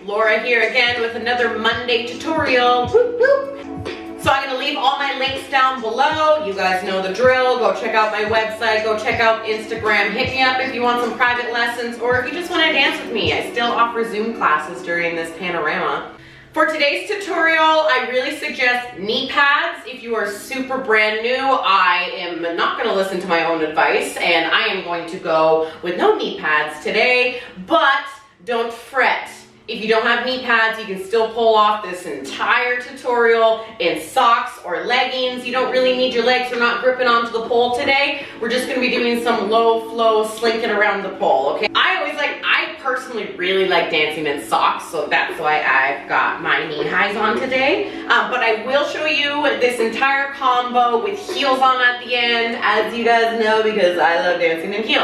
Laura here again with another Monday tutorial. Whoop, whoop. So I'm gonna leave all my links down below. You guys know the drill. Go check out my website, go check out Instagram. Hit me up if you want some private lessons or if you just wanna dance with me. I still offer Zoom classes during this panorama. For today's tutorial, I really suggest knee pads. If you are super brand new, I am not gonna listen to my own advice and I am going to go with no knee pads today, but don't fret. If you don't have knee pads, you can still pull off this entire tutorial in socks or leggings. You don't really need your legs, we're not gripping onto the pole today. We're just gonna be doing some low flow slinking around the pole, okay? I personally really like dancing in socks, so that's why I've got my knee highs on today. But I will show you this entire combo with heels on at the end, as you guys know, because I love dancing in heels.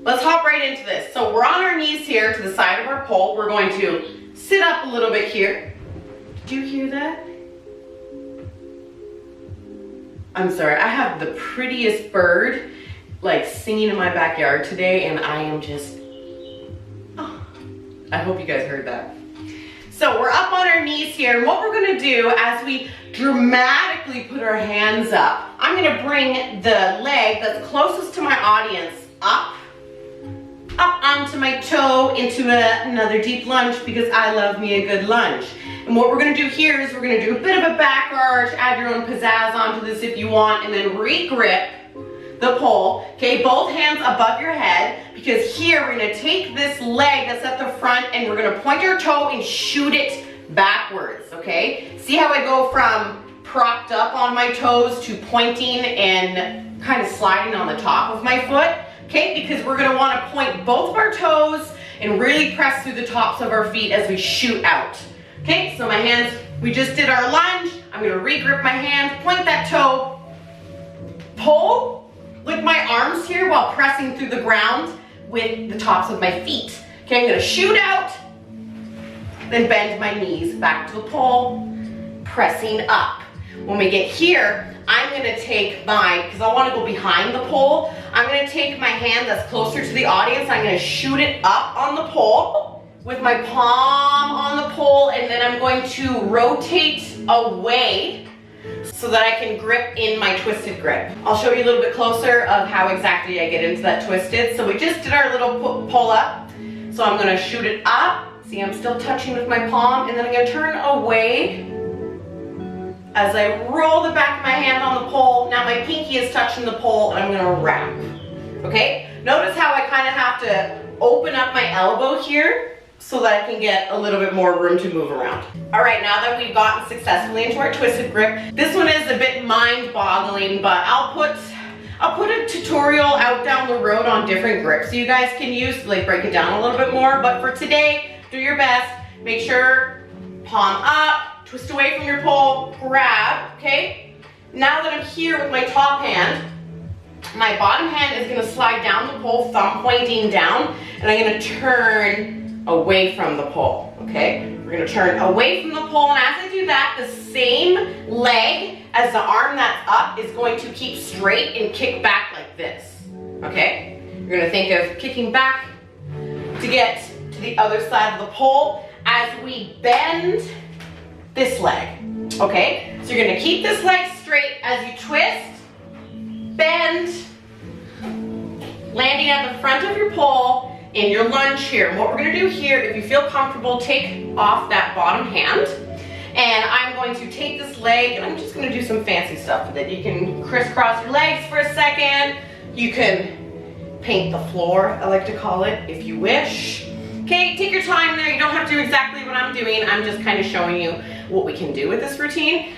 Let's hop right into this. So we're on our knees here to the side of our pole. We're going to sit up a little bit here. Did you hear that? I'm sorry, I have the prettiest bird like singing in my backyard today and I am just, oh, I hope you guys heard that. So we're up on our knees here and what we're gonna do as we dramatically put our hands up, I'm gonna bring the leg that's closest to my audience up onto my toe into another deep lunge because I love me a good lunge. And what we're gonna do here is we're gonna do a bit of a back arch, add your own pizzazz onto this if you want, and then re-grip the pole. Okay, both hands above your head because here we're gonna take this leg that's at the front and we're gonna point our toe and shoot it backwards, okay? See how I go from propped up on my toes to pointing and kind of sliding on the top of my foot? Okay, because we're gonna wanna point both of our toes and really press through the tops of our feet as we shoot out. Okay, so my hands, we just did our lunge. I'm gonna re-grip my hands, point that toe, pull with my arms here while pressing through the ground with the tops of my feet. Okay, I'm gonna shoot out, then bend my knees back to the pole, pressing up. When we get here, I'm gonna take because I wanna go behind the pole, I'm gonna take my hand that's closer to the audience, I'm gonna shoot it up on the pole with my palm on the pole, and then I'm going to rotate away so that I can grip in my twisted grip. I'll show you a little bit closer of how exactly I get into that twisted. So we just did our little pull up, so I'm gonna shoot it up. See, I'm still touching with my palm, and then I'm gonna turn away as I roll the back of my hand on the pole. Now my pinky is touching the pole and I'm gonna wrap, okay? Notice how I kind of have to open up my elbow here so that I can get a little bit more room to move around. All right, now that we've gotten successfully into our twisted grip, this one is a bit mind-boggling, but I'll put a tutorial out down the road on different grips so you guys can use, like break it down a little bit more, but for today, do your best. Make sure palm up, twist away from your pole, grab, okay? Now that I'm here with my top hand, my bottom hand is gonna slide down the pole, thumb pointing down, and I'm gonna turn away from the pole, okay? We're gonna turn away from the pole, and as I do that, the same leg as the arm that's up is going to keep straight and kick back like this, okay? You're gonna think of kicking back to get to the other side of the pole as we bend this leg, okay? So you're gonna keep this leg straight as you twist, bend, landing at the front of your pole in your lunge here. And what we're gonna do here, if you feel comfortable, take off that bottom hand. And I'm going to take this leg and I'm just gonna do some fancy stuff with it. You can crisscross your legs for a second. You can paint the floor, I like to call it, if you wish. Okay, take your time there. You don't have to do exactly what I'm doing. I'm just kind of showing you what we can do with this routine.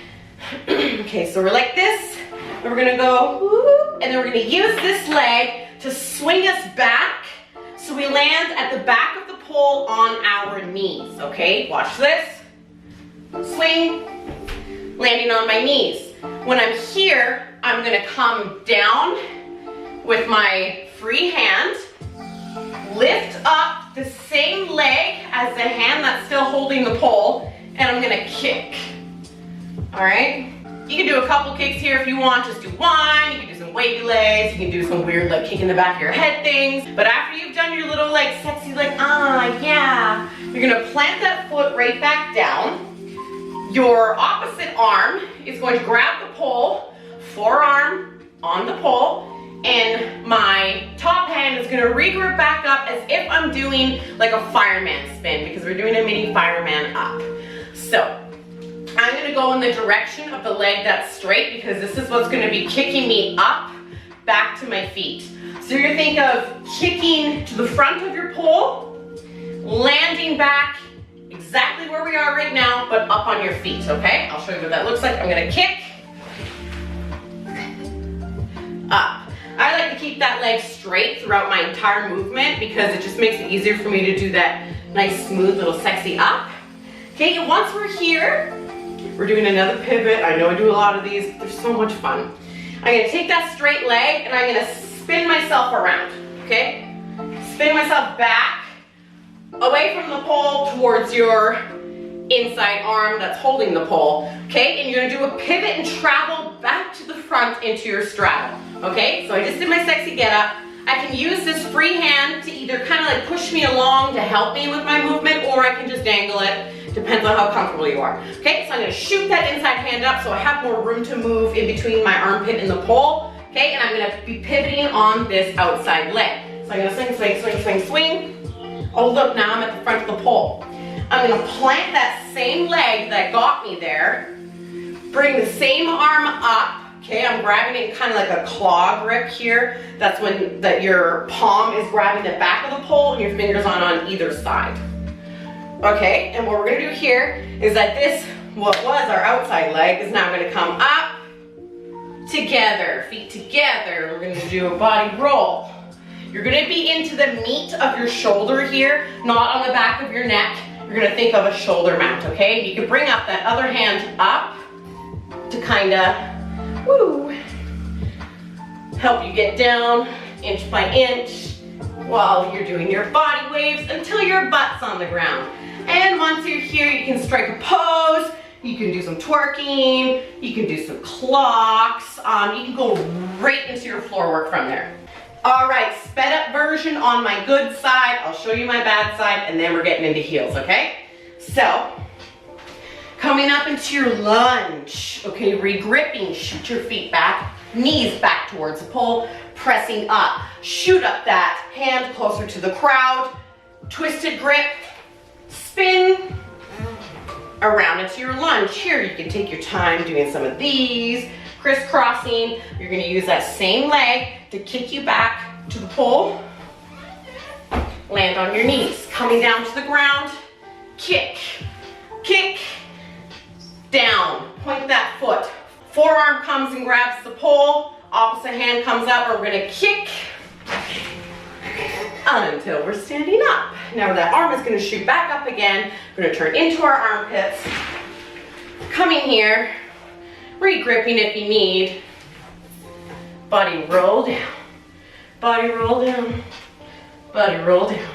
Okay, so we're like this, and we're gonna go, and then we're gonna use this leg to swing us back So we land at the back of the pole on our knees, okay? Watch this. Swing, landing on my knees. When I'm here, I'm gonna come down with my free hand, lift up the same leg as the hand that's still holding the pole, and I'm gonna kick, all right? You can do a couple kicks here if you want, just do one. You can do some wavy legs, you can do some weird like kick in the back of your head things. But after you've done your little like sexy like, yeah, you're gonna plant that foot right back down. Your opposite arm is going to grab the pole, forearm on the pole, and my top hand is gonna regroup back up as if I'm doing like a fireman spin because we're doing a mini fireman up. So I'm gonna go in the direction of the leg that's straight because this is what's gonna be kicking me up back to my feet. So you're gonna think of kicking to the front of your pole, landing back exactly where we are right now, but up on your feet, okay? I'll show you what that looks like. I'm gonna kick, up. I like to keep that leg straight throughout my entire movement because it just makes it easier for me to do that nice, smooth, little sexy up. Okay, and once we're here, we're doing another pivot. I know I do a lot of these. They're so much fun. I'm gonna take that straight leg and I'm gonna spin myself around, okay? Spin myself back, away from the pole towards your inside arm that's holding the pole, okay? And you're gonna do a pivot and travel back to the front into your straddle, okay? So I just did my sexy get up. I can use this free hand to either kind of like push me along to help me with my movement, or I can just dangle it. Depends on how comfortable you are. Okay, so I'm gonna shoot that inside hand up so I have more room to move in between my armpit and the pole. Okay, and I'm gonna be pivoting on this outside leg. So I'm gonna swing, swing, swing, swing, swing. Oh look, now I'm at the front of the pole. I'm gonna plant that same leg that got me there. Bring the same arm up. Okay, I'm grabbing it in kind of like a claw grip here. That's when your palm is grabbing the back of the pole and your fingers on either side. Okay, and what we're gonna do here is that this, what was our outside leg, is now gonna come up, together, feet together. We're gonna do a body roll. You're gonna be into the meat of your shoulder here, not on the back of your neck. You're gonna think of a shoulder mount, okay? You can bring up that other hand up to kinda, help you get down inch by inch while you're doing your body waves until your butt's on the ground. And once you're here, you can strike a pose, you can do some twerking, you can do some clocks, you can go right into your floor work from there. All right, sped up version on my good side. I'll show you my bad side and then we're getting into heels, okay? So, coming up into your lunge, okay, regripping, shoot your feet back, knees back towards the pole, pressing up. Shoot up that hand closer to the crowd, twisted grip, spin around into your lunge. Here, you can take your time doing some of these, crisscrossing. You're gonna use that same leg to kick you back to the pole. Land on your knees, coming down to the ground, kick, kick, down, point that foot. Forearm comes and grabs the pole, opposite hand comes up, and we're gonna kick until we're standing up. Now that arm is gonna shoot back up again. We're gonna turn into our armpits. Coming here, re-gripping if you need. Body roll down, body roll down, body roll down.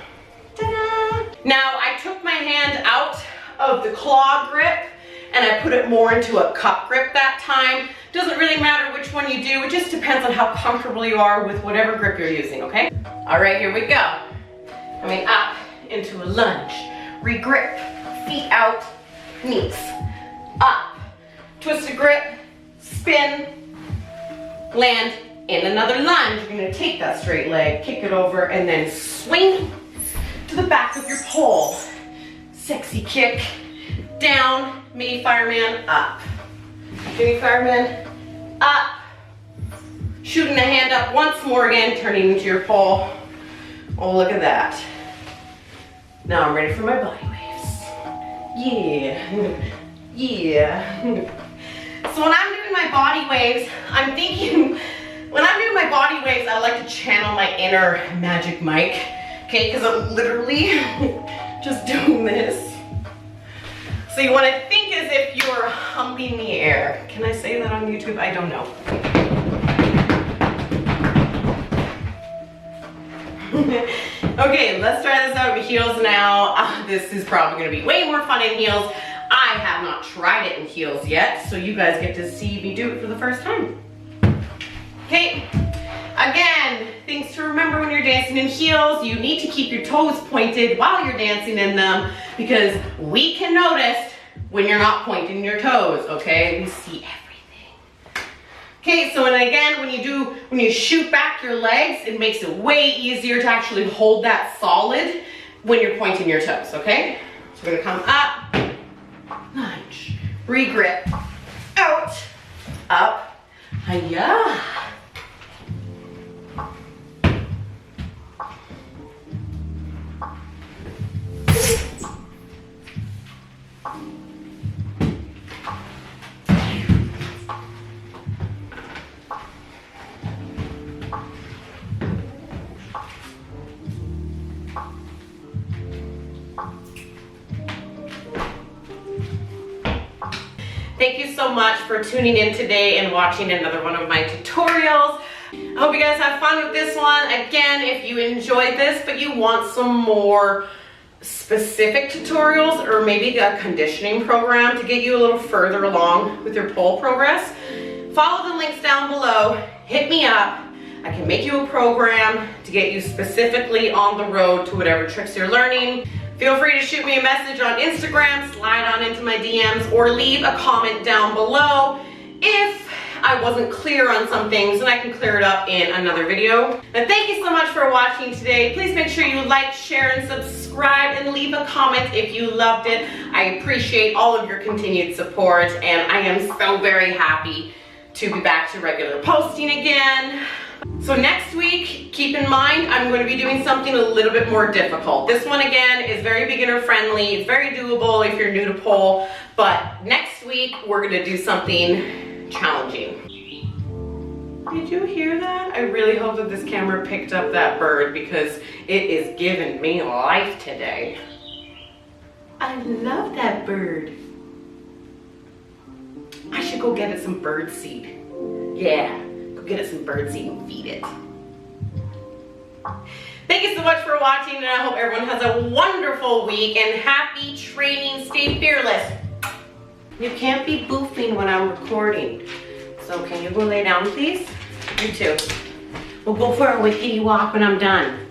Ta-da! Now I took my hand out of the claw grip and I put it more into a cup grip that time. Doesn't really matter which one you do, it just depends on how comfortable you are with whatever grip you're using, okay? All right, here we go. Coming up into a lunge. Regrip, feet out, knees up. Twisted grip, spin, land in another lunge. You're gonna take that straight leg, kick it over, and then swing to the back of your pole. Sexy kick, down, mini fireman, up. Mini fireman, up. Shooting the hand up once more again, turning into your pole. Oh, look at that. Now I'm ready for my body waves. Yeah, yeah. So when I'm doing my body waves, I'm thinking, when I'm doing my body waves, I like to channel my inner Magic Mike Okay, because I'm literally just doing this. So you want to think as if you're humping the air. Can I say that on YouTube? I don't know. Okay, let's try this out with heels now. This is probably going to be way more fun in heels. I have not tried it in heels yet, so you guys get to see me do it for the first time. Okay, again, things to remember when you're dancing in heels. You need to keep your toes pointed while you're dancing in them, because we can notice when you're not pointing your toes, okay? We see everything. Okay, so and again, when you shoot back your legs, it makes it way easier to actually hold that solid when you're pointing your toes, okay? So we're gonna come up, lunge, re-grip, out, up, hiya. Thank you so much for tuning in today and watching another one of my tutorials. I hope you guys have fun with this one. Again, if you enjoyed this, but you want some more specific tutorials or maybe a conditioning program to get you a little further along with your pole progress, follow the links down below, hit me up. I can make you a program to get you specifically on the road to whatever tricks you're learning. Feel free to shoot me a message on Instagram, slide on into my DMs, or leave a comment down below if I wasn't clear on some things, and I can clear it up in another video. And thank you so much for watching today. Please make sure you like, share, and subscribe, and leave a comment if you loved it. I appreciate all of your continued support, and I am so very happy to be back to regular posting again. So next week, keep in mind, I'm going to be doing something a little bit more difficult. This one, again, is very beginner friendly. It's very doable if you're new to pole. But next week, we're going to do something challenging. Did you hear that? I really hope that this camera picked up that bird, because it is giving me life today. I love that bird. I should go get it some bird seed. Yeah. Get it some birdseed and feed it. Thank you so much for watching, and I hope everyone has a wonderful week and happy training. Stay fearless. You can't be boofing when I'm recording. So can you go lay down, please? You too. We'll go for a wickedy walk when I'm done.